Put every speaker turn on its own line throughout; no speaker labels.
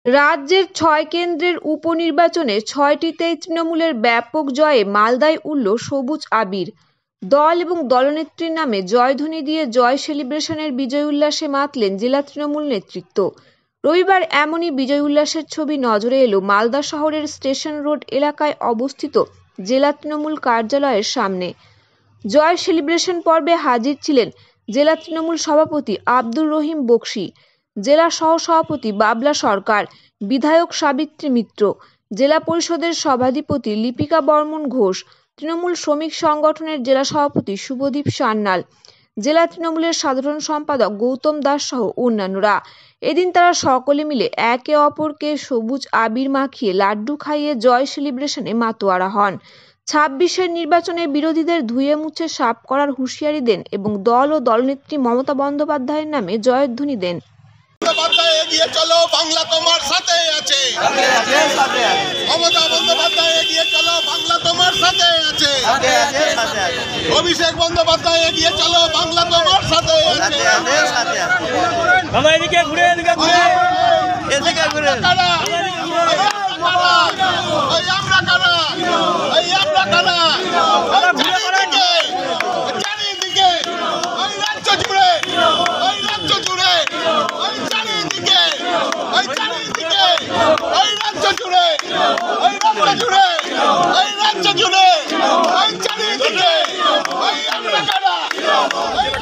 রাজ্যের ৬ কেন্দ্রের উপনির্বাচনে ৬টিতেই তৃণমূলের ব্যাপক জয়ে মালদায় উড়ল সবুজ আবির। দল এবং দলনেত্রীর নামে জয়ধ্বনি দিয়ে জয় সেলিব্রেশনের বিজয় উল্লাসে মাতলেন জেলা তৃণমূল নেতৃত্ব। রবিবার এমনই বিজয় উল্লাসের ছবি নজরে এলো মালদা শহরের স্টেশন রোড এলাকায় অবস্থিত জেলা তৃণমূল কার্যালয়ের সামনে। জয় সেলিব্রেশন পর্বে হাজির ছিলেন জেলা তৃণমূল সভাপতি আব্দুর রহিম বক্সী, জেলা সহসভাপতি বাবলা সরকার, বিধায়ক সাবিত্রী মিত্র, জেলা পরিষদের সভাধিপতি লিপিকা বর্মন ঘোষ, তৃণমূল শ্রমিক সংগঠনের জেলা সভাপতি শুভদীপ সান্যাল, জেলা তৃণমূলের সাধারণ সম্পাদক গৌতম দাস সহ অন্যান্যরা। এদিন তারা সকলে মিলে একে অপরকে সবুজ আবির মাখিয়ে লাড্ডু খাইয়ে জয় সেলিব্রেশনে মাতোয়ারা হন। ২৬-এর নির্বাচনে বিরোধীদের ধুয়ে মুছে সাফ করার হুঁশিয়ারি দেন এবং দল ও দলনেত্রী মমতা বন্দ্যোপাধ্যায়ের নামে জয়ধ্বনি দেন।
এগিয়ে চলো, বাংলা তোমার সাথে আছে। মমতা বন্দ্যোপাধ্যায় এগিয়ে চলো, বাংলা তোমার সাথে আছে। অভিষেক বন্দ্যোপাধ্যায় এগিয়ে চলো, বাংলা তোমার সাথে আছে।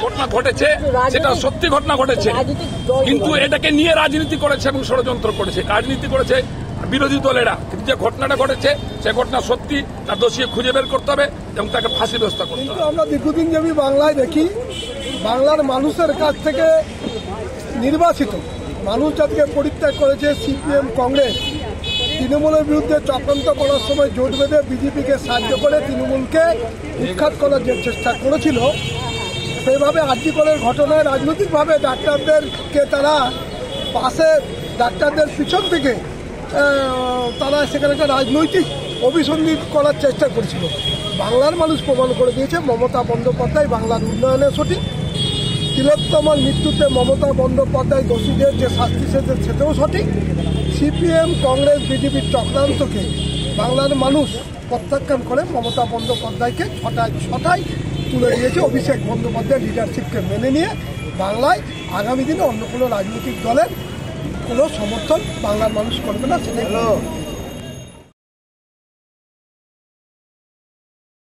ঘটনা ঘটেছে, সেটা সত্যি ঘটনা ঘটেছে, কিন্তু এটাকে নিয়ে রাজনীতি করেছে এবং ষড়যন্ত্র করেছে, রাজনীতি করেছে বিরোধী দলেরা। কিন্তু যে ঘটনাটা ঘটেছে সে ঘটনা সত্যি, তার দোষী খুঁজে বের করতে হবে এবং তাকে ফাঁসি ব্যবস্থা করতে হবে।
আমরা দীর্ঘদিন জমি বাংলায় দেখি, বাংলার মানুষের কাছ থেকে নির্বাচিত মানুষ যাদেরকে পরিত্যাগ করেছে সিপিএম কংগ্রেস, তৃণমূলের বিরুদ্ধে চক্রান্ত করার সময় জোট বেঁধে বিজেপিকে সাহায্য করে তৃণমূলকে উৎখাত করার যে চেষ্টা করেছিল, সেইভাবে আরজি কলের ঘটনায় রাজনৈতিকভাবে ডাক্তারদেরকে তারা পাশে, ডাক্তারদের পিছন থেকে তারা সেখানে একটা রাজনৈতিক অভিসন্ধি করার চেষ্টা করেছিল। বাংলার মানুষ প্রমাণ করে দিয়েছে মমতা বন্দ্যোপাধ্যায় বাংলার উন্নয়নে সঠিক। তিলোত্তমার মৃত্যুতে মমতা বন্দ্যোপাধ্যায় দোষীদের যে শাস্তি সেটাও সঠিক। সিপিএম কংগ্রেস বিজেপির চক্রান্তকে বাংলার মানুষ প্রত্যাখ্যান করে মমতা বন্দ্যোপাধ্যায়কে ছটায় তুলে দিয়েছে। অভিষেক বন্দ্যোপাধ্যায়ের লিডারশিপকে মেনে নিয়ে বাংলায় আগামী দিনে অন্য কোনো রাজনৈতিক দলের কোনো সমর্থন বাংলার মানুষ করবে না, সেটাই